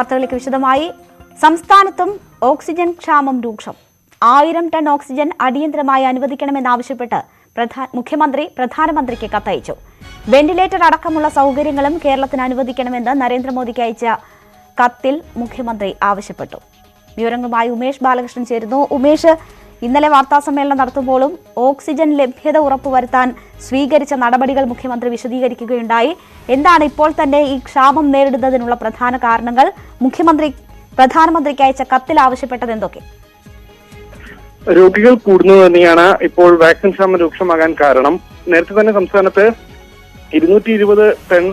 വാർത്തകളിലേക്ക് വിശദമായി. സംസ്ഥാനത്തും ഓക്സിജൻ ക്ഷാമം രൂക്ഷം. 1000 ടൺ ഓക്സിജൻ അടിയന്തരമായി അനുവദിക്കണമെന്നാവശ്യപ്പെട്ട് മുഖ്യമന്ത്രി പ്രധാനമന്ത്രിക്ക് കത്തയച്ചു. വെന്റിലേറ്റർ അടക്കമുള്ള സൗകര്യങ്ങളും കേരളത്തിന് അനുവദിക്കണമെന്ന് നരേന്ദ്രമോദിക്ക് അയച്ച കത്തിൽ മുഖ്യമന്ത്രി ആവശ്യപ്പെട്ടു. വിവരങ്ങളുമായി ഉമേഷ് ബാലകൃഷ്ണൻ ചേരുന്നു. ഉമേഷ്, ഇന്നലെ വാർത്താസമ്മേളനം നടത്തുമ്പോഴും ഓക്സിജൻ ലഭ്യത ഉറപ്പുവരുത്താൻ സ്വീകരിച്ച നടപടികൾ മുഖ്യമന്ത്രി വിശദീകരിക്കുകയുണ്ടായി. എന്താണ് ഇപ്പോൾ തന്നെ ഈ ക്ഷാമം നേരിടുന്നതിനുള്ള പ്രധാന കാരണങ്ങൾ? മുഖ്യമന്ത്രി പ്രധാനമന്ത്രിക്ക് അയച്ച കത്തിൽ ആവശ്യപ്പെട്ടത് എന്തൊക്കെ? രോഗികൾ കൂടുന്നത് തന്നെയാണ് ഇപ്പോൾ വാക്സിൻ ക്ഷാമം രൂക്ഷമാകാൻ കാരണം. നേരത്തെ തന്നെ സംസ്ഥാനത്ത് 220 ടൺ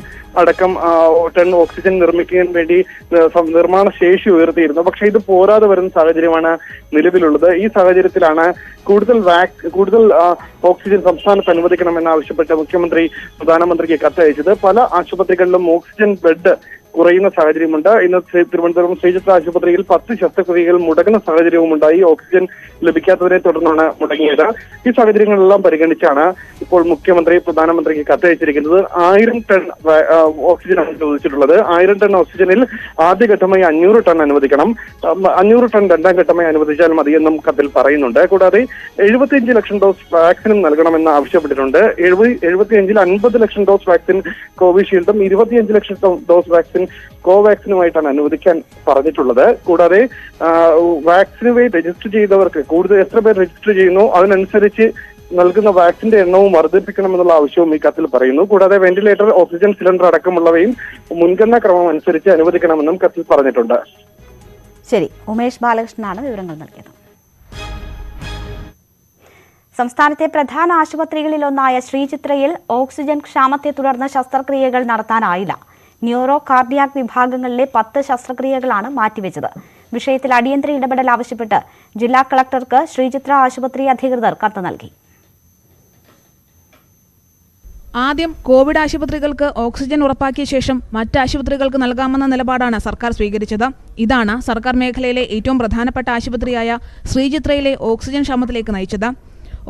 അടക്കം ടൺ ഓക്സിജൻ നിർമ്മിക്കാൻ വേണ്ടി നിർമ്മാണ ശേഷി ഉയർത്തിയിരുന്നു. പക്ഷെ ഇത് പോരാതെ വരുന്ന സാഹചര്യമാണ് നിലവിലുള്ളത്. ഈ സാഹചര്യത്തിലാണ് കൂടുതൽ ഓക്സിജൻ സംസ്ഥാനത്ത് അനുവദിക്കണമെന്നാവശ്യപ്പെട്ട് മുഖ്യമന്ത്രി പ്രധാനമന്ത്രിക്ക് കത്തയച്ചത്. പല ആശുപത്രികളിലും ഓക്സിജൻ ബെഡ് കുറയുന്ന സാഹചര്യമുണ്ട്. ഇന്ന് തിരുവനന്തപുരം ശ്രീചിത്ര ആശുപത്രിയിൽ 10 ശസ്ത്രക്രിയകൾ മുടങ്ങുന്ന സാഹചര്യവും ഉണ്ടായി. ഓക്സിജൻ ലഭിക്കാത്തതിനെ തുടർന്നാണ് മുടങ്ങിയത്. ഈ സാഹചര്യങ്ങളെല്ലാം പരിഗണിച്ചാണ് ഇപ്പോൾ മുഖ്യമന്ത്രി പ്രധാനമന്ത്രിക്ക് കത്തയച്ചിരിക്കുന്നത്. 1000 ടൺ ഓക്സിജനാണ് ചോദിച്ചിട്ടുള്ളത്. 1000 ടൺ ഓക്സിജനിൽ ആദ്യഘട്ടമായി 500 ടൺ അനുവദിക്കണം. 500 ടൺ രണ്ടാം ഘട്ടമായി അനുവദിച്ചാൽ മതിയെന്നും കത്തിൽ പറയുന്നുണ്ട്. കൂടാതെ 75 ലക്ഷം ഡോസ് വാക്സിനും നൽകണമെന്ന് ആവശ്യപ്പെട്ടിട്ടുണ്ട്. 75ൽ 50 ലക്ഷം ഡോസ് വാക്സിൻ കോവിഷീൽഡും 25 ലക്ഷം ഡോസ് വാക്സിൻ കോവാക്സിനുമായിട്ടാണ് അനുവദിക്കാൻ പറഞ്ഞിട്ടുള്ളത്. കൂടാതെ വാക്സിന് വേണ്ടി രജിസ്റ്റർ ചെയ്തവർക്ക് എത്ര പേർ രജിസ്റ്റർ ചെയ്യുന്നു അതിനനുസരിച്ച് നൽകുന്ന വാക്സിന്റെ എണ്ണവും വർദ്ധിപ്പിക്കണമെന്നുള്ള ആവശ്യവും ഈ കത്തിൽ പറയുന്നു. കൂടാതെ വെന്റിലേറ്റർ, ഓക്സിജൻ സിലിണ്ടർ അടക്കമുള്ളവയും മുൻഗണനാ ക്രമം അനുസരിച്ച് അനുവദിക്കണമെന്നും കത്തിൽ പറഞ്ഞിട്ടുണ്ട്. ശരി, ഉമേഷ് ബാലകൃഷ്ണനാണ് വിവരങ്ങൾ നൽകിയത്. സംസ്ഥാനത്തെ പ്രധാന ആശുപത്രികളിലൊന്നായ ശ്രീചിത്രയിൽ ഓക്സിജൻ ക്ഷാമത്തെ തുടർന്ന് ശസ്ത്രക്രിയകൾ നടത്താനായില്ല. ന്യൂറോ കാർഡിയാക് വിഭാഗങ്ങളിലെ 10 ശസ്ത്രക്രിയകളാണ് മാറ്റിവെച്ചത്. വിഷയത്തിൽ അടിയന്തര ഇടപെടൽ ആവശ്യപ്പെട്ട് ജില്ലാ കളക്ടർക്ക് ശ്രീചിത്ര ആശുപത്രി അധികൃതർ കത്ത് നൽകി. ആദ്യം കോവിഡ് ആശുപത്രികൾക്ക് ഓക്സിജൻ ഉറപ്പാക്കിയ ശേഷം മറ്റ് ആശുപത്രികൾക്ക് നൽകാമെന്ന നിലപാടാണ് സർക്കാർ സ്വീകരിച്ചത്. ഇതാണ് സർക്കാർ മേഖലയിലെ ഏറ്റവും പ്രധാനപ്പെട്ട ആശുപത്രിയായ ശ്രീചിത്രയിലെ ഓക്സിജൻ ക്ഷാമത്തിലേക്ക് നയിച്ചത്.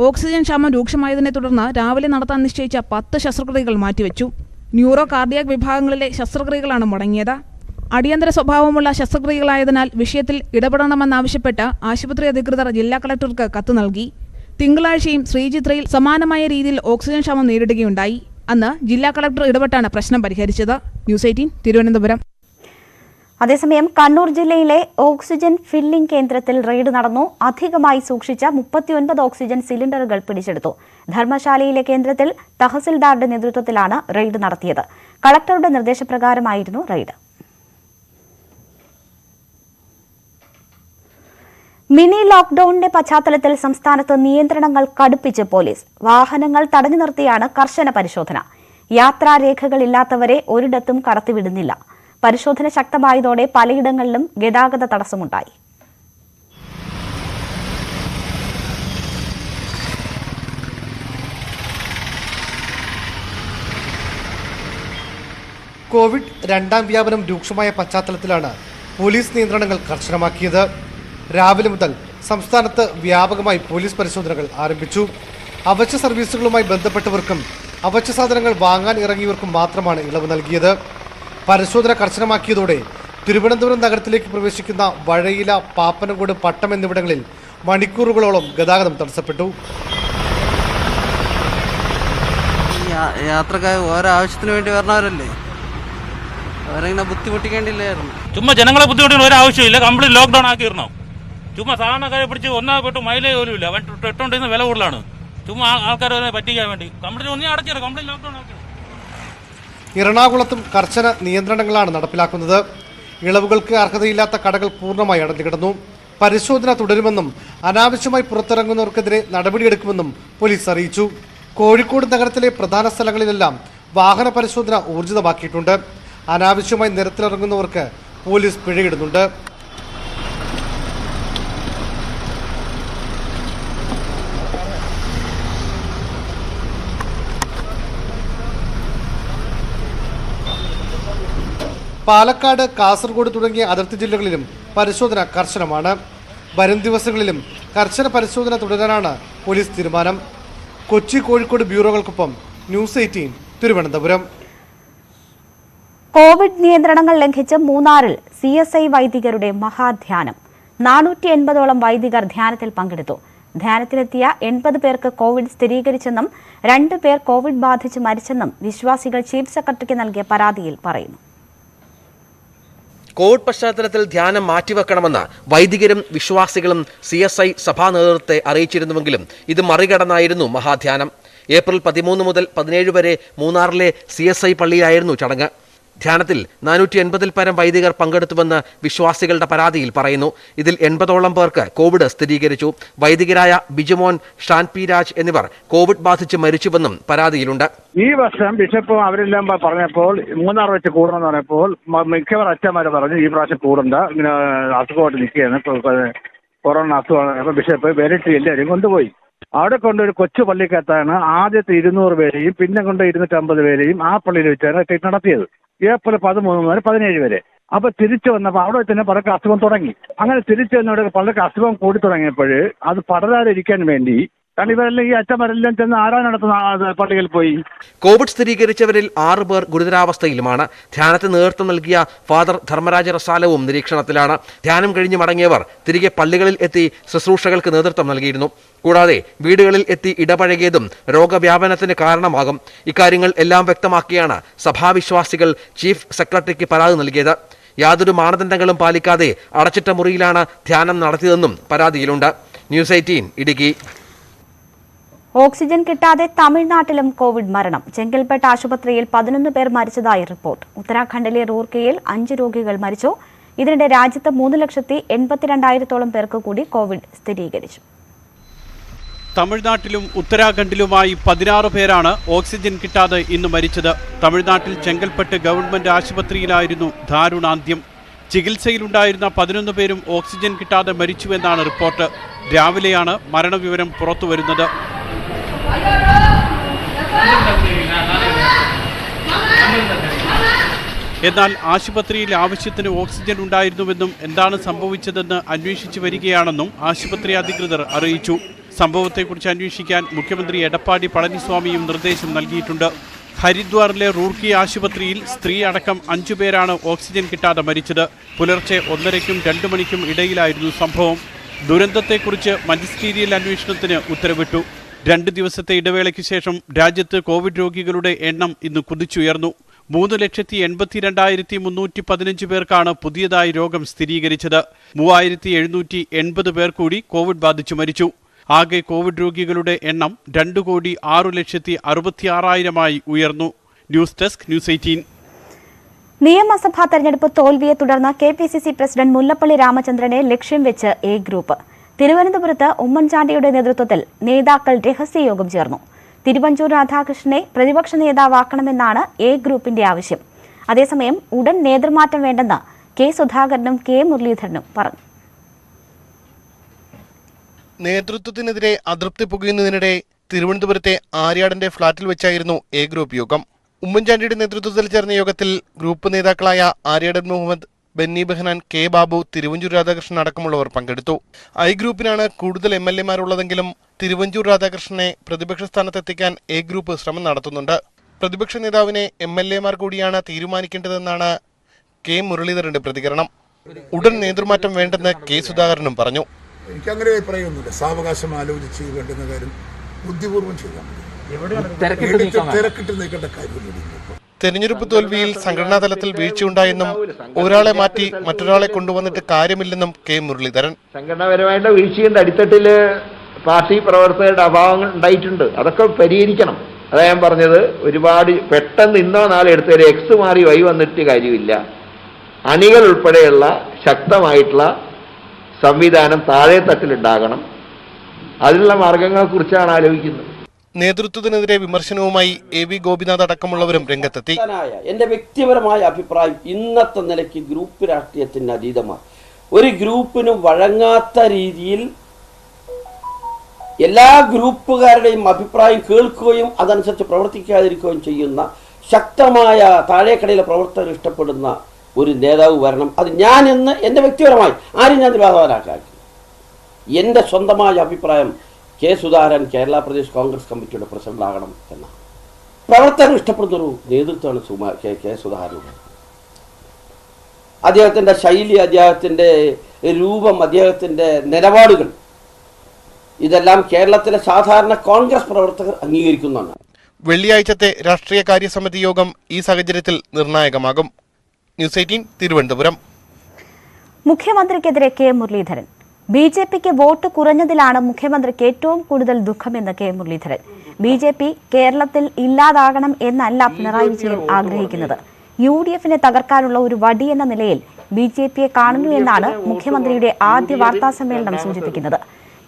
ഓക്സിജൻ ക്ഷാമം രൂക്ഷമായതിനെ തുടർന്ന് രാവിലെ നടത്താൻ നിശ്ചയിച്ച 10 ശസ്ത്രക്രിയകൾ മാറ്റിവെച്ചു. ന്യൂറോ കാർഡിയാക് വിഭാഗങ്ങളിലെ ശസ്ത്രക്രിയകളാണ് മുടങ്ങിയത്. അടിയന്തര സ്വഭാവമുള്ള ശസ്ത്രക്രിയകളായതിനാൽ വിഷയത്തിൽ ഇടപെടണമെന്നാവശ്യപ്പെട്ട് ആശുപത്രി അധികൃതർ ജില്ലാ കളക്ടർക്ക് കത്ത് നൽകി. തിങ്കളാഴ്ചയും ശ്രീചിത്രയിൽ സമാനമായ രീതിയിൽ ഓക്സിജൻ ക്ഷാമം നേരിടുകയുണ്ടായി. അന്ന് ജില്ലാ കളക്ടർ ഇടപെട്ടാണ് പ്രശ്നം പരിഹരിച്ചത്. ന്യൂസ് 18 തിരുവനന്തപുരം. അതേസമയം കണ്ണൂർ ജില്ലയിലെ ഓക്സിജൻ ഫില്ലിംഗ് കേന്ദ്രത്തിൽ റെയ്ഡ് നടന്നു. അധികമായി സൂക്ഷിച്ച 39 ഓക്സിജൻ സിലിണ്ടറുകൾ പിടിച്ചെടുത്തു. ധർമ്മശാലയിലെ കേന്ദ്രത്തിൽ തഹസിൽദാറുടെ നേതൃത്വത്തിലാണ് റെയ്ഡ് നടത്തിയത്. കളക്ടറുടെ നിർദ്ദേശപ്രകാരമായിരുന്നു റെയ്ഡ്. മിനി ലോക്ക്ഡൌണിന്റെ പശ്ചാത്തലത്തിൽ സംസ്ഥാനത്ത് നിയന്ത്രണങ്ങൾ കടുപ്പിച്ച് പോലീസ്. വാഹനങ്ങൾ തടഞ്ഞു നിർത്തിയാണ് കർശന പരിശോധന. യാത്രാരേഖകളില്ലാത്തവരെ ഒരിടത്തും കടത്തിവിടുന്നില്ല. പരിശോധന ശക്തമായതോടെ പലയിടങ്ങളിലും ഗതാഗത തടസ്സമുണ്ടായി. കോവിഡ് രണ്ടാം വ്യാപനം രൂക്ഷമായ പശ്ചാത്തലത്തിലാണ് പോലീസ് നിയന്ത്രണങ്ങൾ കർശനമാക്കിയത്. രാവിലെ മുതൽ സംസ്ഥാനത്ത് വ്യാപകമായി പോലീസ് പരിശോധനകൾ ആരംഭിച്ചു. അവശ്യ സർവീസുകളുമായി ബന്ധപ്പെട്ടവർക്കും അവശ്യ സാധനങ്ങൾ വാങ്ങാൻ ഇറങ്ങിയവർക്കും മാത്രമാണ് ഇളവ് നൽകിയത്. പരിശോധന കർശനമാക്കിയതോടെ തിരുവനന്തപുരം നഗരത്തിലേക്ക് പ്രവേശിക്കുന്ന വഴയില, പാപ്പനംകോട്, പട്ടം എന്നിവിടങ്ങളിൽ മണിക്കൂറുകളോളം ഗതാഗതം തടസ്സപ്പെട്ടു. യാത്രക്കാർ ഓരോ ആവശ്യത്തിന് വേണ്ടി വരണവരല്ലേ, അവരെങ്ങനെ ബുദ്ധിമുട്ടിക്കേണ്ടില്ലായിരുന്നു. ചുമ്മാ ജനങ്ങളെ ബുദ്ധിമുട്ടിക്കുന്ന ഒരു ആവശ്യമില്ല. കംപ്ലീറ്റ് ലോക്ക്ഡൌൺ ആക്കിയിരുന്നു. ചുമ്മാ സാധാരണക്കാരെ പിടിച്ച് ഒന്നാകപ്പെട്ടു മൈലേജ് പോലും ഇല്ല. ഇട്ടുകൊണ്ടിരുന്ന വില കൂടുതലാണ്. ചുമ്മാ ആൾക്കാരെ പറ്റിക്കാൻ വേണ്ടി കംപ്ലീറ്റ് ഒന്നേ അടച്ചില്ല. കംപ്ലീറ്റ് ലോക്ക്ഡൌൺ ആക്കി. എറണാകുളത്തും കർശന നിയന്ത്രണങ്ങളാണ് നടപ്പിലാക്കുന്നത്. ഇളവുകൾക്ക് അർഹതയില്ലാത്ത കടകൾ പൂർണ്ണമായി അടഞ്ഞുകിടന്നു. പരിശോധന തുടരുമെന്നും അനാവശ്യമായി പുറത്തിറങ്ങുന്നവർക്കെതിരെ നടപടിയെടുക്കുമെന്നും പോലീസ് അറിയിച്ചു. കോഴിക്കോട് നഗരത്തിലെ പ്രധാന സ്ഥലങ്ങളിലെല്ലാം വാഹന പരിശോധന ഊർജിതമാക്കിയിട്ടുണ്ട്. അനാവശ്യമായി നിരത്തിലിറങ്ങുന്നവർക്ക് പോലീസ് പിഴയിടുന്നുണ്ട്. പാലക്കാട്, കാസർഗോഡ് തുടങ്ങിയ അതിർത്തി ജില്ലകളിലും പരിശോധന കർശനമാണ്. വരും ദിവസങ്ങളിലും കർശന പരിശോധന തുടരാനാണ് പോലീസ് തീരുമാനം. കൊച്ചി, കോഴിക്കോട് ബ്യൂറോകൾക്കൊപ്പം ന്യൂസ് 18 തിരുവനന്തപുരം. കോവിഡ് നിയന്ത്രണങ്ങൾ ലംഘിച്ച് മൂന്നാറിൽ CSI വൈദികരുടെ മഹാധ്യാനം. 480ഓളം വൈദികർ ധ്യാനത്തിൽ പങ്കെടുത്തു. ധ്യാനത്തിലെത്തിയ 80 പേർക്ക് കോവിഡ് സ്ഥിരീകരിച്ചെന്നും 2 പേർ കോവിഡ് ബാധിച്ച് മരിച്ചെന്നും വിശ്വാസികൾ ചീഫ് സെക്രട്ടറിക്ക് നൽകിയ പരാതിയിൽ പറയുന്നു. കോവിഡ് പശ്ചാത്തലത്തിൽ ധ്യാനം മാറ്റിവെക്കണമെന്ന് വൈദികരും വിശ്വാസികളും CSI സഭാ നേതൃത്വത്തെ അറിയിച്ചിരുന്നുവെങ്കിലും ഇത് മറികടന്നായിരുന്നു മഹാധ്യാനം. ഏപ്രിൽ 13 മുതൽ 17 വരെ മൂന്നാറിലെ CSI പള്ളിയിലായിരുന്നു ചടങ്ങ്. ധ്യാനത്തിൽ 480 പരം വൈദികർ പങ്കെടുത്തുവെന്ന് വിശ്വാസികളുടെ പരാതിയിൽ പറയുന്നു. ഇതിൽ 80ഓളം പേർക്ക് കോവിഡ് സ്ഥിരീകരിച്ചു. വൈദികരായ ബിജുമോൻ, ഷാൻ പി രാജ് എന്നിവർ കോവിഡ് ബാധിച്ച് മരിച്ചുവെന്നും പരാതിയിലുണ്ട്. ഈ വർഷം ബിഷപ്പും അവരെല്ലാം പറഞ്ഞപ്പോൾ മൂന്നാർ വെച്ച് കൂടണമെന്ന് പറഞ്ഞപ്പോൾ മിക്കവർ അച്ഛന്മാർ പറഞ്ഞു ഈ പ്രാവശ്യം കൂടണ്ട, ഇങ്ങനെ അസുഖമായിട്ട് നിൽക്കുകയാണ്, കൊറോണ അസുഖമാണ്. ബിഷപ്പ് വെരട്ടി എല്ലാവരും കൊണ്ടുപോയി. അവിടെ കൊണ്ട് ഒരു കൊച്ചു പള്ളിക്കകത്താണ് ആദ്യത്തെ 200 പേരെയും പിന്നെ കൊണ്ട് 250 പേരെയും ആ പള്ളിയിൽ വെച്ചാണ് ട്രീറ്റ് നടത്തിയത്. ഏപ്രിൽ 13 മുതൽ 17 വരെ. അപ്പൊ തിരിച്ചു വന്നപ്പോൾ അവിടെ തന്നെ പലർക്ക് അസുഖം തുടങ്ങി. അങ്ങനെ തിരിച്ചു വന്നവിടെ പലർക്ക് അസുഖം കൂടി തുടങ്ങിയപ്പോൾ അത് പടരാതിരിക്കാൻ വേണ്ടി, കാരണം ഇവരെല്ലാം ഈ അച്ഛന്മാരെല്ലാം ചെന്ന് ആരാ നടത്തുന്ന പള്ളിയിൽ പോയി. കോവിഡ് സ്ഥിരീകരിച്ചവരിൽ 6 പേർ ഗുരുതരാവസ്ഥയിലുമാണ്. ധ്യാനത്തിന് നേതൃത്വം നൽകിയ ഫാദർ ധർമ്മരാജ റസാലവും നിരീക്ഷണത്തിലാണ്. ധ്യാനം കഴിഞ്ഞ് മടങ്ങിയവർ തിരികെ പള്ളികളിൽ എത്തി ശുശ്രൂഷകൾക്ക് നേതൃത്വം നൽകിയിരുന്നു. കൂടാതെ വീടുകളിൽ എത്തി ഇടപഴകിയതും രോഗവ്യാപനത്തിന് കാരണമാകും. ഇക്കാര്യങ്ങൾ എല്ലാം വ്യക്തമാക്കിയാണ് സഭാവിശ്വാസികൾ ചീഫ് സെക്രട്ടറിക്ക് പരാതി നൽകിയത്. യാതൊരു മാനദണ്ഡങ്ങളും പാലിക്കാതെ അടച്ചിട്ട മുറിയിലാണ് ധ്യാനം നടത്തിയതെന്നും പരാതിയിലുണ്ട്. ന്യൂസ് 18 ഇടുക്കി. ഓക്സിജൻ കിട്ടാതെ തമിഴ്നാട്ടിലും കോവിഡ് മരണം. ചെങ്കൽപ്പെട്ട് ആശുപത്രിയിൽ 11 പേർ മരിച്ചതായി റിപ്പോർട്ട്. ഉത്തരാഖണ്ഡിലെ റൂർക്കയിൽ 5 രോഗികൾ മരിച്ചു. ഇതിനിടെ രാജ്യത്ത് 3,82,000 പേർക്ക് കൂടി കോവിഡ് സ്ഥിരീകരിച്ചു. തമിഴ്നാട്ടിലും ഉത്തരാഖണ്ഡിലുമായി 16 പേരാണ് ഓക്സിജൻ കിട്ടാതെ ഇന്ന് മരിച്ചത്. തമിഴ്നാട്ടിൽ ചെങ്കൽപ്പെട്ട് ഗവൺമെന്റ് ആശുപത്രിയിലായിരുന്നു ദാരുണാന്ത്യം. ചികിത്സയിലുണ്ടായിരുന്ന 11 പേരും ഓക്സിജൻ കിട്ടാതെ മരിച്ചുവെന്നാണ് റിപ്പോർട്ട്. രാവിലെയാണ് മരണവിവരം പുറത്തുവരുന്നത്. എന്നാൽ ആശുപത്രിയിൽ ആവശ്യത്തിന് ഓക്സിജൻ ഉണ്ടായിരുന്നുവെന്നും എന്താണ് സംഭവിച്ചതെന്ന് അന്വേഷിച്ചു വരികയാണെന്നും ആശുപത്രി അധികൃതർ അറിയിച്ചു. സംഭവത്തെക്കുറിച്ച് അന്വേഷിക്കാൻ മുഖ്യമന്ത്രി എടപ്പാടി പളനിസ്വാമിയും നിർദ്ദേശം നൽകിയിട്ടുണ്ട്. ഹരിദ്വാറിലെ റൂർക്കി ആശുപത്രിയിൽ സ്ത്രീ അടക്കം 5 പേരാണ് ഓക്സിജൻ കിട്ടാതെ മരിച്ചത്. പുലർച്ചെ 1:30ക്കും 2 മണിക്കും ഇടയിലായിരുന്നു സംഭവം. ദുരന്തത്തെക്കുറിച്ച് മജിസ്റ്റീരിയൽ അന്വേഷണത്തിന് ഉത്തരവിട്ടു. 2 ദിവസത്തെ ഇടവേളയ്ക്ക് ശേഷം രാജ്യത്ത് കോവിഡ് രോഗികളുടെ എണ്ണം ഇന്ന് കുതിച്ചുയർന്നു. 3,82,315 പേർക്കാണ് പുതിയതായി രോഗം സ്ഥിരീകരിച്ചത്. 3,780 പേർ കൂടി കോവിഡ് ബാധിച്ചു മരിച്ചു. ആകെ കോവിഡ് രോഗികളുടെ എണ്ണം 2,06,66,000 ഉയർന്നു. News desk news 18. നിയമസഭാ തെരഞ്ഞെടുപ്പ് തോൽവിയെ തുടർന്ന് KPCC പ്രസിഡന്റ് മുല്ലപ്പള്ളി രാമചന്ദ്രനെ ലക്ഷ്യം വെച്ച് എ ഗ്രൂപ്പ്. തിരുവനന്തപുരത്ത് ഉമ്മൻചാണ്ടിയുടെ നേതൃത്വത്തിൽ നേതാക്കൾ രഹസ്യയോഗം ചേർന്നു. തിരുവഞ്ചൂർ രാധാകൃഷ്ണനെ പ്രതിപക്ഷ നേതാവാക്കണമെന്നാണ് എ ഗ്രൂപ്പിന്റെ ആവശ്യം. അതേസമയം ഉടൻ നേതൃമാറ്റം വേണ്ടെന്ന് കെ സുധാകരനും കെ മുരളീധരനും പറഞ്ഞു. നേതൃത്വത്തിനെതിരെ അതൃപ്തി പുകയുന്നതിനിടെ തിരുവനന്തപുരത്തെ ആര്യാടന്റെ ഫ്ളാറ്റിൽ വെച്ചായിരുന്നു എ ഗ്രൂപ്പ് യോഗം. ഉമ്മൻചാണ്ടിയുടെ നേതൃത്വത്തിൽ ചേർന്ന യോഗത്തിൽ ഗ്രൂപ്പ് നേതാക്കളായ ആര്യാടൻ മുഹമ്മദ്, ബെന്നി ബെഹനാൻ, കെ ബാബു, തിരുവഞ്ചൂർ രാധാകൃഷ്ണൻ അടക്കമുള്ളവർ പങ്കെടുത്തു. ഐ ഗ്രൂപ്പിനാണ് കൂടുതൽ MLA-മാരുള്ളതെങ്കിലും തിരുവഞ്ചൂർ രാധാകൃഷ്ണനെ പ്രതിപക്ഷ സ്ഥാനത്തെത്തിക്കാൻ എ ഗ്രൂപ്പ് ശ്രമം നടത്തുന്നുണ്ട്. പ്രതിപക്ഷ നേതാവിനെ MLA-മാർ കൂടിയാണ് തീരുമാനിക്കേണ്ടതെന്നാണ് കെ മുരളീധരന്റെ പ്രതികരണം. ഉടൻ നേതൃമാറ്റം വേണ്ടെന്ന് കെ സുധാകരനും പറഞ്ഞു. എനിക്കങ്ങനെ അഭിപ്രായമൊന്നുമില്ല. സാവകാശം ആലോചിച്ച് വേണ്ടുന്ന കാര്യം ബുദ്ധിപൂർവ്വം ചെയ്യാൻ മതി. തിരക്കിട്ട് നീക്കേണ്ട കാര്യമൊന്നുമില്ല. തെരഞ്ഞെടുപ്പ് തോൽവിയിൽ സംഘടനാ തലത്തിൽ വീഴ്ചയുണ്ടായെന്നും ഒരാളെ മാറ്റി മറ്റൊരാളെ കൊണ്ടുവന്നിട്ട് കാര്യമില്ലെന്നും കെ മുരളീധരൻ. സംഘടനാപരമായിട്ട് വീഴ്ചയുടെ അടിത്തട്ടില് പാർട്ടി പ്രവർത്തകരുടെ അഭാവങ്ങൾ ഉണ്ടായിട്ടുണ്ട്. അതൊക്കെ പരിഹരിക്കണം. അതാ ഞാൻ പറഞ്ഞത്, ഒരുപാട് പെട്ടെന്ന് ഇന്നോ നാളെ എടുത്ത് ഒരു X മാറി Y വന്നിട്ട് കാര്യമില്ല. അണികൾ ഉൾപ്പെടെയുള്ള ശക്തമായിട്ടുള്ള സംവിധാനം താഴെ തട്ടിലുണ്ടാകണം. അതിനുള്ള മാർഗങ്ങളെ കുറിച്ചാണ് ആലോചിക്കുന്നത്. നേതൃത്വത്തിനെതിരെ വിമർശനവുമായി AV ഗോപിനാഥ് അടക്കമുള്ളവരും രംഗത്തെത്തി. എന്റെ വ്യക്തിപരമായ അഭിപ്രായം, ഇന്നത്തെ നിലയ്ക്ക് ഗ്രൂപ്പ് രാഷ്ട്രീയത്തിന് അതീതമാണ്. ഒരു ഗ്രൂപ്പിനും വഴങ്ങാത്ത രീതിയിൽ എല്ലാ ഗ്രൂപ്പുകാരുടെയും അഭിപ്രായം കേൾക്കുകയും അതനുസരിച്ച് പ്രവർത്തിക്കാതിരിക്കുകയും ചെയ്യുന്ന ശക്തമായ താഴേക്കടയിലെ പ്രവർത്തകർ ഇഷ്ടപ്പെടുന്ന ഒരു നേതാവ് വരണം. അത് ഞാൻ എന്ന് എൻ്റെ വ്യക്തിപരമായി ആരും ഞാൻ ബാധകനാക്കാൻ, എൻ്റെ സ്വന്തമായ അഭിപ്രായം കെ സുധാകരൻ കേരള പ്രദേശ് കോൺഗ്രസ് കമ്മിറ്റിയുടെ പ്രസിഡന്റ് ആകണം എന്നാണ്. പ്രവർത്തകർ ഇഷ്ടപ്പെടുന്നൊരു നേതൃത്വമാണ് കെ സുധാകരൻ. അദ്ദേഹത്തിൻ്റെ ശൈലി, അദ്ദേഹത്തിൻ്റെ രൂപം, അദ്ദേഹത്തിൻ്റെ നിലപാടുകൾ ഇതെല്ലാം കേരളത്തിലെ സാധാരണ കോൺഗ്രസ് പ്രവർത്തകർ അംഗീകരിക്കുന്നതാണ്. വെള്ളിയാഴ്ചത്തെ രാഷ്ട്രീയ കാര്യസമിതി യോഗം ഈ സാഹചര്യത്തിൽ നിർണായകമാകും. ന്യൂസ് 18 തിരുവനന്തപുരം. മുഖ്യമന്ത്രിക്കെതിരെ കെ മുരളീധരൻ. ബിജെപിക്ക് വോട്ട് കുറഞ്ഞതിലാണ് മുഖ്യമന്ത്രിക്ക് ഏറ്റവും കൂടുതൽ ദുഃഖമെന്ന് കെ മുരളീധരൻ. ബിജെപി കേരളത്തിൽ ഇല്ലാതാകണം എന്നല്ല പിണറായി വിജയൻ ആഗ്രഹിക്കുന്നത്. UDF-നെ തകർക്കാനുള്ള ഒരു വടിയെന്ന നിലയിൽ ബിജെപിയെ കാണുന്നു എന്നാണ് മുഖ്യമന്ത്രിയുടെ ആദ്യ വാർത്താസമ്മേളനം സൂചിപ്പിക്കുന്നത്.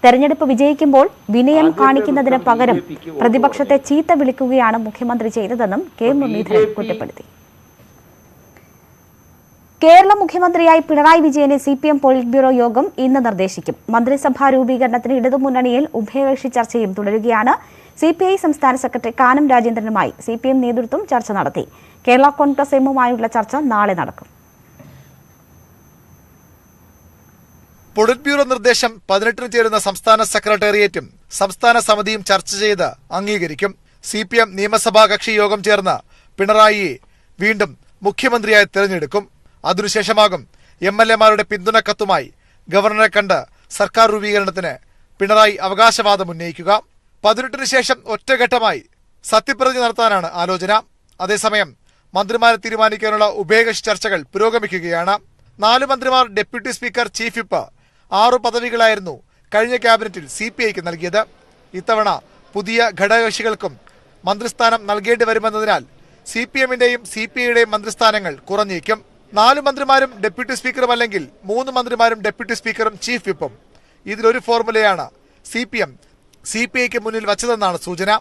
തെരഞ്ഞെടുപ്പ് വിജയിക്കുമ്പോൾ വിനയം കാണിക്കുന്നതിന് പകരം പ്രതിപക്ഷത്തെ ചീത്ത വിളിക്കുകയാണ് മുഖ്യമന്ത്രി ചെയ്തതെന്നും കെ മുരളീധരൻ കുറ്റപ്പെടുത്തി. കേരള മുഖ്യമന്ത്രിയായി പിണറായി വിജയനെ CPM പോളിറ്റ് ബ്യൂറോ യോഗം ഇന്ന് നിർദ്ദേശിക്കും. മന്ത്രിസഭാ രൂപീകരണത്തിന് ഇടതുമുന്നണിയിൽ ഉഭയകക്ഷി ചർച്ചയും തുടരുകയാണ്. CPI സംസ്ഥാന സെക്രട്ടറി കാനം രാജേന്ദ്രനുമായി CPM നേതൃത്വം ചർച്ച നടത്തി. കേരള കോൺഗ്രസ് എമ്മുമായുള്ള ചർച്ച നാളെ നടക്കും. പൊളിറ്റ് ബ്യൂറോ നിർദ്ദേശം 18-ന് ചേരുന്ന സംസ്ഥാന സെക്രട്ടേറിയറ്റും സംസ്ഥാന സമിതിയും ചർച്ച ചെയ്ത് അംഗീകരിക്കും. CPM നിയമസഭാ കക്ഷി യോഗം ചേർന്ന് പിണറായിയെ വീണ്ടും മുഖ്യമന്ത്രിയായി തെരഞ്ഞെടുക്കും. അതിനുശേഷമാകും MLA-മാരുടെ പിന്തുണക്കത്തുമായി ഗവർണറെ കണ്ട് സർക്കാർ രൂപീകരണത്തിന് പിണറായി അവകാശവാദം ഉന്നയിക്കുക. 18-ന് ശേഷം ഒറ്റഘട്ടമായി സത്യപ്രതിജ്ഞ നടത്താനാണ് ആലോചന. അതേസമയം മന്ത്രിമാരെ തീരുമാനിക്കാനുള്ള ഉഭയകക്ഷി ചർച്ചകൾ പുരോഗമിക്കുകയാണ്. 4 മന്ത്രിമാർ, ഡെപ്യൂട്ടി സ്പീക്കർ, ചീഫ് വിപ്പ്, 6 പദവികളായിരുന്നു കഴിഞ്ഞ ക്യാബിനറ്റിൽ CPIക്ക് നൽകിയത്. ഇത്തവണ പുതിയ ഘടകകക്ഷികൾക്കും മന്ത്രിസ്ഥാനം നൽകേണ്ടി വരുമെന്നതിനാൽ CPM-ന്റെയും CPIയുടെയും മന്ത്രിസ്ഥാനങ്ങൾ കുറഞ്ഞേക്കും. 4 മന്ത്രിമാരും ഡെപ്യൂട്ടി സ്പീക്കറും അല്ലെങ്കിൽ 3 മന്ത്രിമാരും ഡെപ്യൂട്ടി സ്പീക്കറും ചീഫ് വിപ്പും. ഇതിലൊരു ഫോർമുലയാണ് CPM CPIക്ക് മുന്നിൽ വച്ചതെന്നാണ് സൂചന.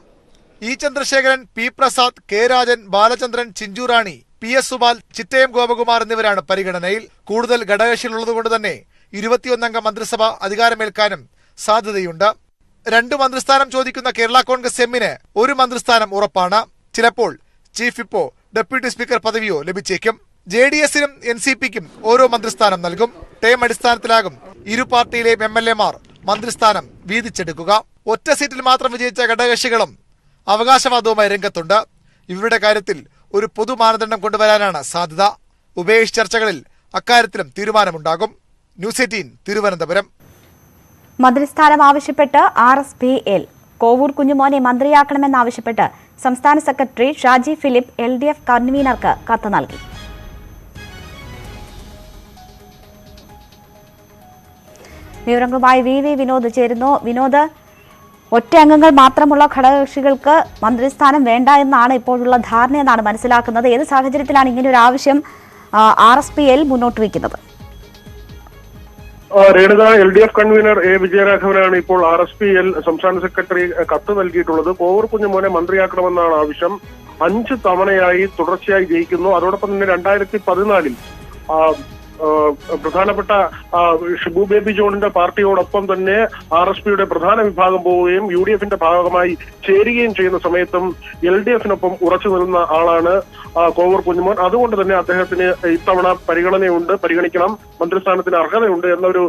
E. Chandrasekharan, P. Prasad, K. Rajan, Balachandran, Chinchu Rani, PS. Subal, Chittayam Gopakumar എന്നിവരാണ് പരിഗണനയിൽ. കൂടുതൽ ഘടകകക്ഷികളുള്ളതുകൊണ്ട് തന്നെ 21-അംഗ മന്ത്രിസഭ അധികാരമേൽക്കാനും സാധ്യതയുണ്ട്. 2 മന്ത്രിസ്ഥാനം ചോദിക്കുന്ന കേരള കോൺഗ്രസ് എമ്മിന് 1 മന്ത്രിസ്ഥാനം ഉറപ്പാണ്. ചിലപ്പോൾ ചീഫ് വിപ്പോ ഡെപ്യൂട്ടി സ്പീക്കർ പദവിയോ ലഭിച്ചേക്കും. JDS-നും NCPക്കും ഓരോ മന്ത്രിസ്ഥാനം നൽകും. ടേം അടിസ്ഥാനത്തിലാകും ഇരു പാർട്ടിയിലെയും MLA-മാർ മന്ത്രിസ്ഥാനം വീതിച്ചെടുക്കുക. ഒറ്റ സീറ്റിൽ മാത്രം വിജയിച്ച ഘടകകക്ഷികളും അവകാശവാദവുമായി രംഗത്തുണ്ട്. ഇവരുടെ കാര്യത്തിൽ ഒരു പൊതു മാനദണ്ഡം കൊണ്ടുവരാനാണ് സാധ്യത. ഉഭയകക്ഷി ചർച്ചകളിൽ അക്കാര്യത്തിലും തീരുമാനമുണ്ടാകും. ന്യൂസ് 18 തിരുവനന്തപുരം. മന്ത്രിസ്ഥാനം ആവശ്യപ്പെട്ട് RSPL കോവൂർ കുഞ്ഞുമോനെ മന്ത്രിയാക്കണമെന്നാവശ്യപ്പെട്ട് സംസ്ഥാന സെക്രട്ടറി ഷാജി ഫിലിപ്പ് LDF കൺവീനർക്ക് കത്ത് നൽകി. വിവരങ്ങളുമായി VV വിനോദ് ചേരുന്നു. വിനോദ്, ഒറ്റ അംഗങ്ങൾ മാത്രമുള്ള ഘടകകക്ഷികൾക്ക് മന്ത്രിസ്ഥാനം വേണ്ട എന്നാണ് ഇപ്പോഴുള്ള ധാരണയെന്നാണ് മനസ്സിലാക്കുന്നത്. ഏത് സാഹചര്യത്തിലാണ് ഇങ്ങനെ ഒരു ആവശ്യം RSPL മുന്നോട്ട് വയ്ക്കുന്നത്? Renuka, LDF convener A. വിജയരാഘവനാണ് ഇപ്പോൾ RSPL സംസ്ഥാന സെക്രട്ടറി കത്ത് നൽകിയിട്ടുള്ളത്. കോവൂർ കുഞ്ഞുമോനെ മന്ത്രിയാക്കണമെന്നാണ് ആവശ്യം. 5 തവണയായി തുടർച്ചയായി ജയിക്കുന്നു. അതോടൊപ്പം തന്നെ 2014-ൽ പ്രധാനപ്പെട്ട ഷിബു ബേബി ജോണിന്റെ പാർട്ടിയോടൊപ്പം തന്നെ RSPയുടെ പ്രധാന വിഭാഗം പോവുകയും UDF-ന്റെ ഭാഗമായി ചേരുകയും ചെയ്യുന്ന സമയത്തും LDF-നൊപ്പം ഉറച്ചു നിൽക്കുന്ന ആളാണ് കോവൂർ കുഞ്ഞുമോൻ. അതുകൊണ്ട് തന്നെ അദ്ദേഹത്തിന് ഇത്തവണ പരിഗണിക്കണം, മന്ത്രിസ്ഥാനത്തിന് അർഹതയുണ്ട് എന്നൊരു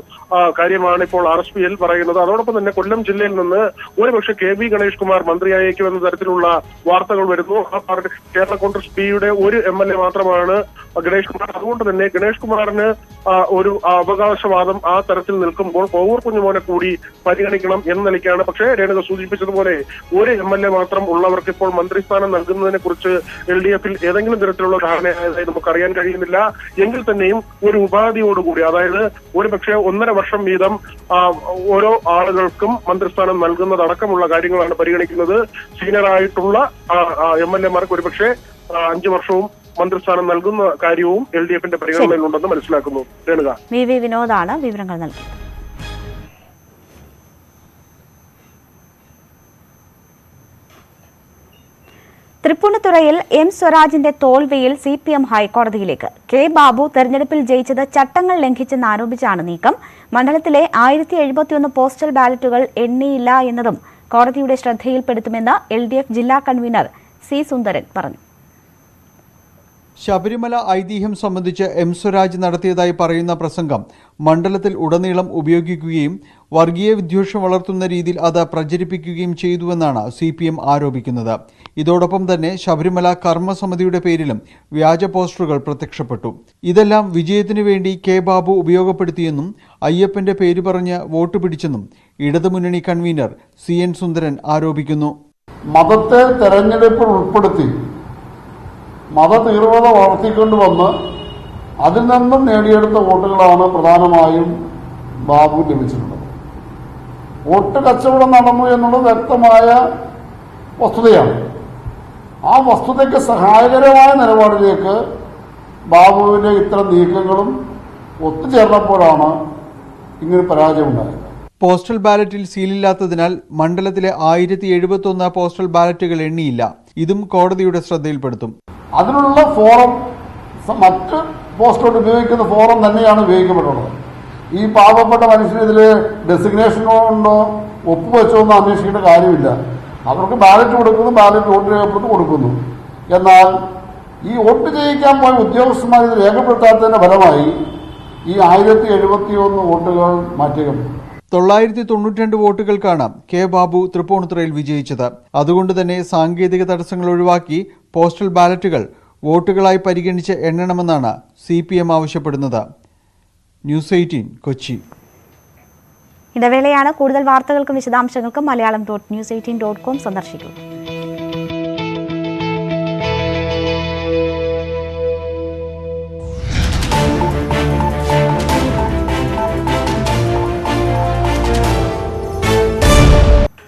കാര്യമാണ് ഇപ്പോൾ RSPL പറയുന്നത്. അതോടൊപ്പം തന്നെ കൊല്ലം ജില്ലയിൽ നിന്ന് ഒരുപക്ഷെ KB ഗണേഷ് കുമാർ മന്ത്രിയായേക്കുമെന്ന തരത്തിലുള്ള വാർത്തകൾ വരുന്നു. ആ പാർട്ടി കേരള കോൺഗ്രസ് Bയുടെ ഒരു MLA മാത്രമാണ് ഗണേഷ് കുമാർ. അതുകൊണ്ട് തന്നെ ഗണേഷ് കുമാറിന് ഒരു അവകാശവാദം ആ തരത്തിൽ നിൽക്കുമ്പോൾ കോവൂർ കുഞ്ഞുമോനെ കൂടി പരിഗണിക്കണം എന്ന നിലയ്ക്കാണ്. പക്ഷേ രേണുക സൂചിപ്പിച്ചതുപോലെ ഒരു MLA മാത്രം ഉള്ളവർക്ക് ഇപ്പോൾ മന്ത്രിസ്ഥാനം നൽകുന്നതിനെ കുറിച്ച് LDF-ൽ ഏതെങ്കിലും തരത്തിലുള്ള ധാരണയായതായി നമുക്കറിയാൻ കഴിയുന്നില്ല. എങ്കിൽ തന്നെയും ഒരു ഉപാധിയോടുകൂടി, അതായത് ഒരുപക്ഷെ 1.5 വർഷം വീതം ഓരോ ആളുകൾക്കും മന്ത്രിസ്ഥാനം നൽകുന്നതടക്കമുള്ള കാര്യങ്ങളാണ് പരിഗണിക്കുന്നത്. സീനിയറായിട്ടുള്ള MLA-മാർക്ക് ഒരുപക്ഷെ 5 വർഷവും മന്ത്രിസ്ഥാനം നൽകുന്ന കാര്യവും LDF-ന്റെ പരിഗണനയിലുണ്ടെന്ന് മനസ്സിലാക്കുന്നു. രേണുക, VV വിനോദാണ് വിവരങ്ങൾ നൽകിയത്. തൃപ്പൂണിത്തുറയിൽ M. സ്വരാജിന്റെ തോൽവിയിൽ CPM ഹൈക്കോടതിയിലേക്ക്. K. ബാബു തെരഞ്ഞെടുപ്പിൽ ജയിച്ചത് ചട്ടങ്ങൾ ലംഘിച്ചെന്ന് ആരോപിച്ചാണ് നീക്കം. മണ്ഡലത്തിലെ 1071 പോസ്റ്റൽ ബാലറ്റുകൾ എണ്ണിയില്ല എന്നതും കോടതിയുടെ ശ്രദ്ധയിൽപ്പെടുത്തുമെന്ന് LDF ജില്ലാ കൺവീനർ C. സുന്ദരൻ പറഞ്ഞു. ശബരിമല ഐതിഹ്യം സംബന്ധിച്ച് M. സ്വരാജ് നടത്തിയതായി പറയുന്ന പ്രസംഗം മണ്ഡലത്തിൽ ഉടനീളം ഉപയോഗിക്കുകയും വർഗീയ വിദ്വേഷം വളർത്തുന്ന രീതിയിൽ അത് പ്രചരിപ്പിക്കുകയും ചെയ്തുവെന്നാണ് CPM ആരോപിക്കുന്നത്. ഇതോടൊപ്പം തന്നെ ശബരിമല കർമ്മസമിതിയുടെ പേരിലും വ്യാജ പോസ്റ്ററുകൾ പ്രത്യക്ഷപ്പെട്ടു. ഇതെല്ലാം വിജയത്തിനു വേണ്ടി കെ ബാബു ഉപയോഗപ്പെടുത്തിയെന്നും അയ്യപ്പന്റെ പേര് പറഞ്ഞ് വോട്ട് പിടിച്ചെന്നും ഇടതുമുന്നണി കൺവീനർ CN സുന്ദരൻ ആരോപിക്കുന്നു. മതത്തെ തെരഞ്ഞെടുപ്പിൽ ഉൾപ്പെടുത്തി മതതീവ്രത വളർത്തിക്കൊണ്ടുവന്ന് അതിൽ നിന്നും നേടിയെടുത്ത വോട്ടുകളാണ് പ്രധാനമായും ബാബു ലഭിച്ചിട്ടുള്ളത്. വോട്ട് കച്ചവടം നടന്നു എന്നുള്ളത് വ്യക്തമായ വസ്തുതയാണ്. ആ വസ്തുതയ്ക്ക് സഹായകരമായ നിലപാടിലേക്ക് ബാബുവിൻ്റെ ഇത്തരം നീക്കങ്ങളും ഒത്തുചേർന്നപ്പോഴാണ് ഇങ്ങനെ പരാജയമുണ്ടായത്. പോസ്റ്റൽ ബാലറ്റിൽ സീലില്ലാത്തതിനാൽ മണ്ഡലത്തിലെ 1071 പോസ്റ്റൽ ബാലറ്റുകൾ എണ്ണിയില്ല. ഇതും കോടതിയുടെ ശ്രദ്ധയിൽപ്പെടുത്തും. അതിനുള്ള ഫോറം മറ്റ് പോസ്റ്റോട്ട് ഉപയോഗിക്കുന്ന ഫോറം തന്നെയാണ് ഉപയോഗിക്കപ്പെട്ടുള്ളത്. ഈ പാവപ്പെട്ട മനുഷ്യന് ഇതിൽ ഡെസിഗ്നേഷനോ ഉണ്ടോ ഒപ്പുവെച്ചോ ഒന്നും അന്വേഷിക്കേണ്ട കാര്യമില്ല. അവർക്ക് ബാലറ്റ് കൊടുക്കുന്നു, ബാലറ്റ് വോട്ട് രേഖപ്പെടുത്തി കൊടുക്കുന്നു. എന്നാൽ ഈ വോട്ട് ചെയ്യിക്കാൻ പോയ ഉദ്യോഗസ്ഥന്മാർ ഇത് രേഖപ്പെടുത്താത്തതിന്റെ ഫലമായി ഈ 1071 വോട്ടുകൾ മാറ്റിവെക്കപ്പെട്ടു. 992 വോട്ടുകൾക്കാണ് കെ ബാബു തൃപ്പൂണിത്തുറയിൽ വിജയിച്ചത്. അതുകൊണ്ട് തന്നെ സാങ്കേതിക തടസ്സങ്ങൾ ഒഴിവാക്കി പോസ്റ്റൽ ബാലറ്റുകൾ വോട്ടുകളായി പരിഗണിച്ച് എണ്ണണമെന്നാണ് CPM ആവശ്യപ്പെടുന്നത്. ന്യൂസ് 18 കൊച്ചി. ഇടവേളയാണ്. കൂടുതൽ വാർത്തകൾക്കും വിശദാംശങ്ങൾക്കും malayalam.news18.com സന്ദർശിക്കുക.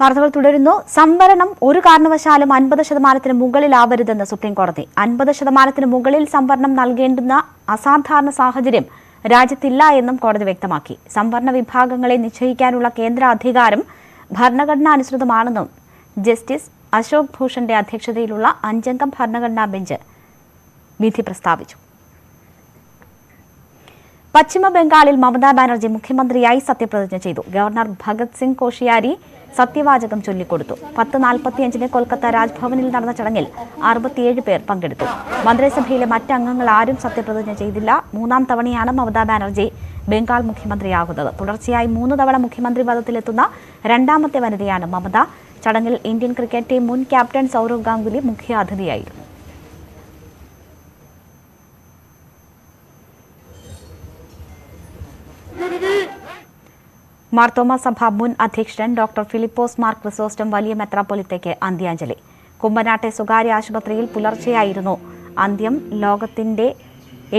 വാർത്തകൾ തുടരുന്നു. സംവരണം ഒരു കാരണവശാലും 50% മുകളിലാവരുതെന്ന് സുപ്രീംകോടതി. 50% മുകളിൽ സംവരണം നൽകേണ്ടുന്ന അസാധാരണ സാഹചര്യം രാജ്യത്തില്ല എന്നും കോടതി വ്യക്തമാക്കി. സംവരണ വിഭാഗങ്ങളെ നിശ്ചയിക്കാനുള്ള കേന്ദ്ര അധികാരം ഭരണഘടനാനുസൃതമാണെന്നും ജസ്റ്റിസ് അശോക് ഭൂഷന്റെ അധ്യക്ഷതയിലുള്ള 5-അംഗ ഭരണഘടനാ ബെഞ്ച് വിധി പ്രസ്താവിച്ചു. പശ്ചിമ ബംഗാളിൽ മമതാ ബാനർജി മുഖ്യമന്ത്രിയായി സത്യപ്രതിജ്ഞ ചെയ്തു. ഗവർണർ ഭഗത് സിംഗ് കോഷിയാരി സത്യവാചകം ചൊല്ലിക്കൊടുത്തു. 10:45 കൊൽക്കത്ത രാജ്ഭവനിൽ നടന്ന ചടങ്ങിൽ 67 പേർ പങ്കെടുത്തു. മന്ത്രിസഭയിലെ മറ്റ് അംഗങ്ങൾ ആരും സത്യപ്രതിജ്ഞ ചെയ്തില്ല. 3-ാം തവണയാണ് മമതാ ബാനർജി ബംഗാൾ മുഖ്യമന്ത്രിയാകുന്നത്. തുടർച്ചയായി 3 തവണ മുഖ്യമന്ത്രി പദത്തിലെത്തുന്ന 2ാമത്തെ വനിതയാണ് മമത. ചടങ്ങിൽ ഇന്ത്യൻ ക്രിക്കറ്റ് ടീം മുൻ ക്യാപ്റ്റൻ സൗരവ് ഗാംഗുലി മുഖ്യാതിഥിയായിരുന്നു. മാർത്തോമ സഭ മുൻ അധ്യക്ഷൻ ഡോക്ടർ ഫിലിപ്പോസ് മാർ ക്രിസോസ്റ്റം വലിയ മെത്രാപ്പൊലിത്തയ്ക്ക് അന്ത്യാഞ്ജലി. കുമ്പനാട്ടെ സ്വകാര്യ ആശുപത്രിയിൽ പുലർച്ചെയായിരുന്നു അന്ത്യം. ലോകത്തിന്റെ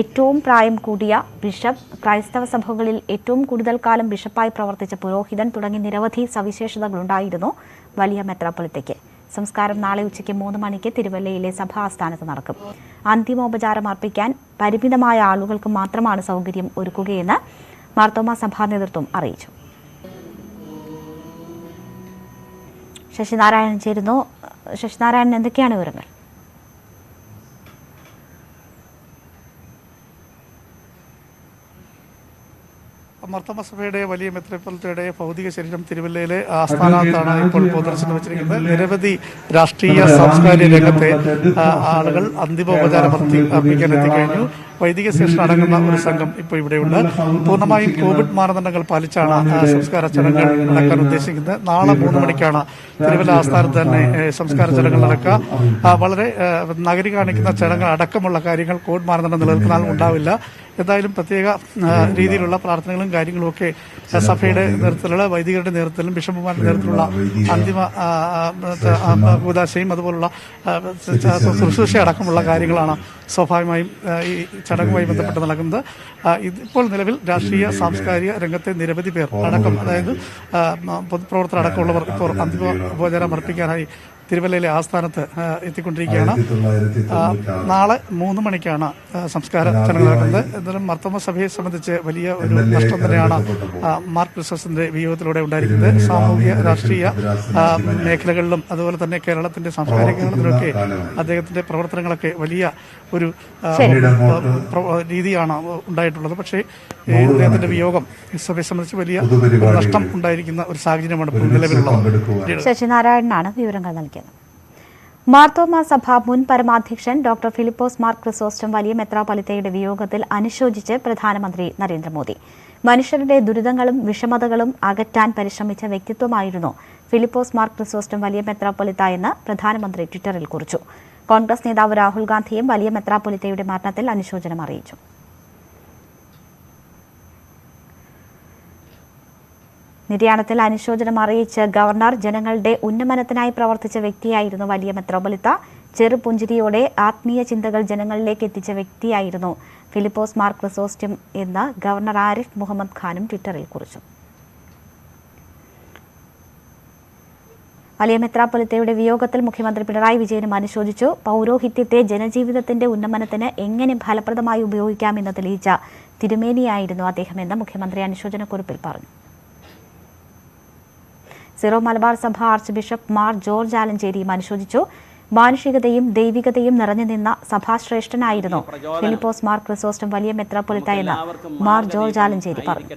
ഏറ്റവും പ്രായം കൂടിയ ബിഷപ്പ്, ക്രൈസ്തവ സഭകളിൽ ഏറ്റവും കൂടുതൽ കാലം ബിഷപ്പായി പ്രവർത്തിച്ച പുരോഹിതൻ തുടങ്ങി നിരവധി സവിശേഷതകളുണ്ടായിരുന്നു വലിയ മെത്രാപ്പൊലിത്തയ്ക്ക്. സംസ്കാരം നാളെ ഉച്ചയ്ക്ക് 3 മണിക്ക് തിരുവല്ലയിലെ സഭാ ആസ്ഥാനത്ത് നടക്കും. അന്തിമോപചാരം അർപ്പിക്കാൻ പരിമിതമായ ആളുകൾക്ക് മാത്രമാണ് സൗകര്യം ഒരുക്കുകയെന്ന് മാർത്തോമ സഭാ നേതൃത്വം അറിയിച്ചു. ശശിനാരായണൻ ചേരുന്നു. ശശിനാരായണൻ, എന്തൊക്കെയാണ് വിവരങ്ങൾ? മാർത്തോമ സഭയുടെ വലിയ മെത്രാപ്പൊലീത്തയുടെ ഭൗതിക ശരീരം തിരുവല്ലയിലെ ആസ്ഥാനത്താണ് ഇപ്പോൾ പൊതുദർശനം വെച്ചിരിക്കുന്നത്. നിരവധി രാഷ്ട്രീയ സാംസ്കാരിക രംഗത്തെ ആളുകൾ അന്തിമോപചാരം അർപ്പിക്കാൻ എത്തിക്കഴിഞ്ഞു. വൈദിക ശേഷൻ അടങ്ങുന്ന ഒരു സംഘം ഇപ്പോൾ ഇവിടെയുണ്ട്. പൂർണ്ണമായും കോവിഡ് മാനദണ്ഡങ്ങൾ പാലിച്ചാണ് സംസ്കാര ചടങ്ങുകൾ നടക്കാൻ ഉദ്ദേശിക്കുന്നത്. നാളെ 3 മണിക്കാണ് തിരുവല്ല ആസ്ഥാനത്ത് തന്നെ സംസ്കാര ചടങ്ങുകൾ നടക്കുക. വളരെ നഗരി കാണിക്കുന്ന ചടങ്ങുകൾ അടക്കമുള്ള കാര്യങ്ങൾ കോവിഡ് മാനദണ്ഡം നിലനിൽക്കുന്ന ഉണ്ടാവില്ല. എന്തായാലും പ്രത്യേക രീതിയിലുള്ള പ്രാർത്ഥനകളും കാര്യങ്ങളുമൊക്കെ സഭയുടെ നേതൃത്വത്തിലുള്ള വൈദികരുടെ നേതൃത്വത്തിലും ബിഷപ്പുമാരുടെ നേതൃത്വത്തിലുള്ള അന്തിമ കൂദാശയും അതുപോലുള്ള ശുശ്രൂഷ അടക്കമുള്ള കാര്യങ്ങളാണ് സ്വാഭാവികമായും ഈ ചടങ്ങുമായി ബന്ധപ്പെട്ട് നടക്കുന്നത്. ഇപ്പോൾ നിലവിൽ രാഷ്ട്രീയ സാംസ്കാരിക രംഗത്തെ നിരവധി പേർ അടക്കം, അതായത് പൊതുപ്രവർത്തകർ അടക്കമുള്ളവർ ഇപ്പോൾ അന്തിമോപചാരം അർപ്പിക്കാനായി തിരുവല്ലയിലെ ആസ്ഥാനത്ത് എത്തിക്കൊണ്ടിരിക്കുകയാണ്. നാളെ 3 മണിക്കാണ് സംസ്കാര ചടങ്ങ് നടക്കുന്നത്. എന്നാലും മാർത്തോമ സഭയെ സംബന്ധിച്ച് വലിയ ഒരു നഷ്ടം തന്നെയാണ് മാർ ക്രിസോസ്റ്റത്തിന്റെ വിയോഗത്തിലൂടെ ഉണ്ടായിരിക്കുന്നത്. സാമൂഹിക രാഷ്ട്രീയ മേഖലകളിലും അതുപോലെ തന്നെ കേരളത്തിന്റെ സാംസ്കാരിക കേരളത്തിലൊക്കെ അദ്ദേഹത്തിന്റെ പ്രവർത്തനങ്ങളൊക്കെ വലിയ ഒരു രീതിയാണ് ഉണ്ടായിട്ടുള്ളത്. പക്ഷേ അദ്ദേഹത്തിന്റെ വിയോഗം സഭയെ സംബന്ധിച്ച് വലിയ നഷ്ടം ഉണ്ടായിരിക്കുന്ന ഒരു സാഹചര്യമാണ് ഇപ്പോൾ നിലവിലുള്ളത്. ശശിനാരായണനാണ് വിവരങ്ങൾ നൽകിയത്. മാർത്തോമാ സഭ മുൻ പരമാധ്യക്ഷൻ ഡോക്ടർ ഫിലിപ്പോസ് മാർ ക്രിസോസ്റ്റം വലിയ മെത്രാപ്പൊലീത്തയുടെ വിയോഗത്തിൽ അനുശോചിച്ച് പ്രധാനമന്ത്രി നരേന്ദ്രമോദി. മനുഷ്യരുടെ ദുരിതങ്ങളും വിഷമതകളും അകറ്റാൻ പരിശ്രമിച്ച വ്യക്തിത്വമായിരുന്നു ഫിലിപ്പോസ് മാർ ക്രിസോസ്റ്റം വലിയ മെത്രാപ്പൊലീത്ത എന്ന് പ്രധാനമന്ത്രി ട്വിറ്ററിൽ കുറിച്ചു. കോൺഗ്രസ് നേതാവ് രാഹുൽ ഗാന്ധിയും വലിയ മെത്രാപ്പൊലീത്തയുടെ മരണത്തിൽ അനുശോചനം അറിയിച്ചു. നിര്യാണത്തിൽ അനുശോചനം അറിയിച്ച് ഗവർണർ ജനങ്ങളുടെ ഉന്നമനത്തിനായി പ്രവർത്തിച്ച വ്യക്തിയായിരുന്നു വലിയ മെത്രാപ്പൊലീത്ത. ചെറുപുഞ്ചിരിയോടെ ആത്മീയ ചിന്തകൾ ജനങ്ങളിലേക്ക് എത്തിച്ച വ്യക്തിയായിരുന്നു ഫിലിപ്പോസ് മാർ ക്രിസോസ്റ്റം എന്ന് ഗവർണർ ആരിഫ് മുഹമ്മദ് ഖാനും ട്വിറ്ററിൽ കുറിച്ചു. വലിയ മെത്രാപ്പൊലീത്തയുടെ വിയോഗത്തിൽ മുഖ്യമന്ത്രി പിണറായി വിജയനും അനുശോചിച്ചു. പൗരോഹിത്യത്തെ ജനജീവിതത്തിന്റെ ഉന്നമനത്തിന് എങ്ങനെ ഫലപ്രദമായി ഉപയോഗിക്കാമെന്ന് തെളിയിച്ച തിരുമേനിയായിരുന്നു അദ്ദേഹമെന്ന് മുഖ്യമന്ത്രി അനുശോചനക്കുറിപ്പിൽ പറഞ്ഞു. സിറോ മലബാർ സഭ ആർച്ച് ബിഷപ്പ് മാർ ജോർജ് ആലഞ്ചേരിയും അനുശോചിച്ചു. മാനുഷികതയും ദൈവികതയും നിറഞ്ഞു നിന്ന സഭാശ്രേഷ്ഠനായിരുന്നു ഫിലിപ്പോസ് മാർ ക്രിസോസ്റ്റം വലിയ മെത്രാപ്പൊലീത്ത എന്ന് മാർ ജോർജ് ആലഞ്ചേരി പറഞ്ഞു.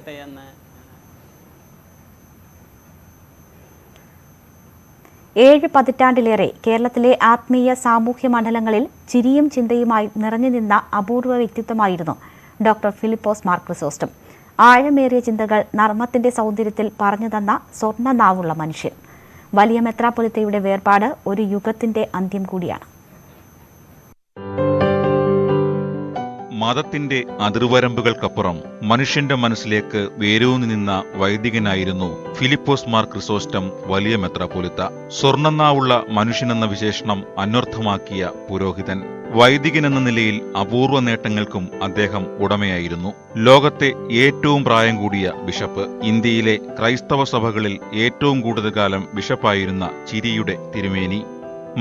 7 പതിറ്റാണ്ടിലേറെ കേരളത്തിലെ ആത്മീയ സാമൂഹ്യ മണ്ഡലങ്ങളിൽ ചിരിയും ചിന്തയുമായി നിറഞ്ഞു നിന്ന അപൂർവ വ്യക്തിത്വമായിരുന്നു ഡോക്ടർ ഫിലിപ്പോസ് മാർ ക്രിസോസ്റ്റം. ആഴമേറിയ ചിന്തകൾ നർമ്മത്തിന്റെ സൗന്ദര്യത്തിൽ പറഞ്ഞു തന്ന സ്വർണ്ണ നാവുള്ള മനുഷ്യൻ. വലിയ മെത്രാപ്പൊലീത്തയുടെ വേർപാട് ഒരു യുഗത്തിന്റെ അന്ത്യം കൂടിയാണ്. മതത്തിന്റെ അതിർവരമ്പുകൾക്കപ്പുറം മനുഷ്യന്റെ മനസ്സിലേക്ക് വേരൂന്നി നിന്ന വൈദികനായിരുന്നു ഫിലിപ്പോസ് മാർ ക്രിസോസ്റ്റം വലിയ മെത്രാപ്പൊലീത്ത. സ്വർണ്ണനാവുള്ള മനുഷ്യനെന്ന വിശേഷണം അന്വർത്ഥമാക്കിയ പുരോഹിതൻ. വൈദികനെന്ന നിലയിൽ അപൂർവ നേട്ടങ്ങൾക്കും അദ്ദേഹം ഉടമയായിരുന്നു. ലോകത്തെ ഏറ്റവും പ്രായം കൂടിയ ബിഷപ്പ്. ഇന്ത്യയിലെ ക്രൈസ്തവ സഭകളിൽ ഏറ്റവും കൂടുതൽ കാലം ബിഷപ്പായിരുന്ന ചിരിയുടെ തിരുമേനി.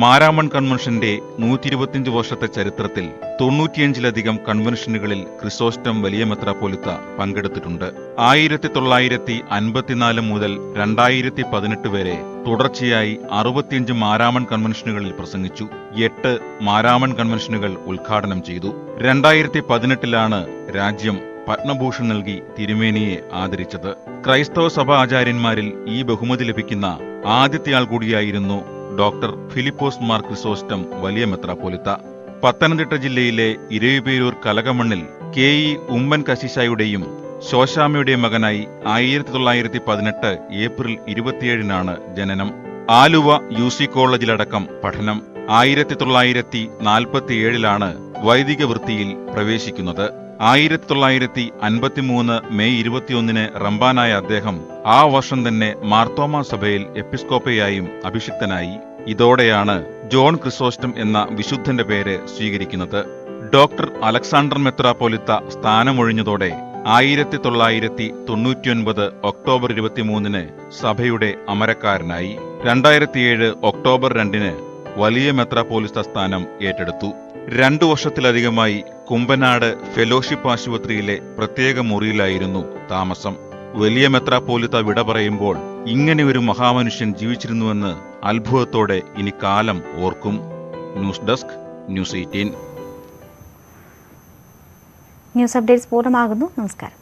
മാരാമൺ കൺവെൻഷന്റെ 125 വർഷത്തെ ചരിത്രത്തിൽ 95ലധികം കൺവെൻഷനുകളിൽ ക്രിസോസ്റ്റം വലിയ മെത്രാപ്പൊലീത്ത പങ്കെടുത്തിട്ടുണ്ട്. 1954 മുതൽ 2018 വരെ തുടർച്ചയായി 65 മാരാമൺ കൺവെൻഷനുകളിൽ പ്രസംഗിച്ചു. 8 മാരാമൺ കൺവെൻഷനുകൾ ഉദ്ഘാടനം ചെയ്തു. 2018 രാജ്യം പത്മഭൂഷൺ നൽകി തിരുമേനിയെ ആദരിച്ചത്. ക്രൈസ്തവ സഭാ ആചാര്യന്മാരിൽ ഈ ബഹുമതി ലഭിക്കുന്ന ആദ്യത്തെയാൾ കൂടിയായിരുന്നു ഡോക്ടർ ഫിലിപ്പോസ് മാർ ക്രിസോസ്റ്റം വലിയ മെത്രാപ്പൊലീത്ത. പത്തനംതിട്ട ജില്ലയിലെ ഇരവിപേരൂർ കലകമണ്ണിൽ KE ഉമ്മൻ കശീശായുടെയും ശോശാമ്മയുടെയും മകനായി 1918 ഏപ്രിൽ 27 ജനനം. ആലുവ UC കോളേജിലടക്കം പഠനം. 1947 വൈദിക വൃത്തിയിൽ പ്രവേശിക്കുന്നത്. 1953 മെയ് 21 റംബാനായ അദ്ദേഹം ആ വർഷം തന്നെ മാർത്തോമാ സഭയിൽ എപ്പിസ്കോപ്പയായും അഭിഷിക്തനായി. ഇതോടെയാണ് ജോൺ ക്രിസോസ്റ്റം എന്ന വിശുദ്ധന്റെ പേര് സ്വീകരിക്കുന്നത്. ഡോക്ടർ അലക്സാണ്ടർ മെത്രാപ്പൊലീത്ത സ്ഥാനമൊഴിഞ്ഞതോടെ 1999 ഒക്ടോബർ 23 സഭയുടെ അമരക്കാരനായി. 2007 ഒക്ടോബർ 2 വലിയ മെത്രാപ്പൊലീത്ത സ്ഥാനം ഏറ്റെടുത്തു. 2 വർഷത്തിലധികമായി കുമ്പനാട് ഫെലോഷിപ്പ് ആശുപത്രിയിലെ പ്രത്യേക മുറിയിലായിരുന്നു താമസം. വലിയ മെത്രാപ്പൊലീത്ത വിട പറയുമ്പോൾ ഇങ്ങനെ ഒരു മഹാമനുഷ്യൻ ജീവിച്ചിരുന്നുവെന്ന് അത്ഭുതത്തോടെ ഇനി കാലം ഓർക്കും. News desk, news 18. News updates പൂർണ്ണമാകുന്നു. നമസ്കാരം.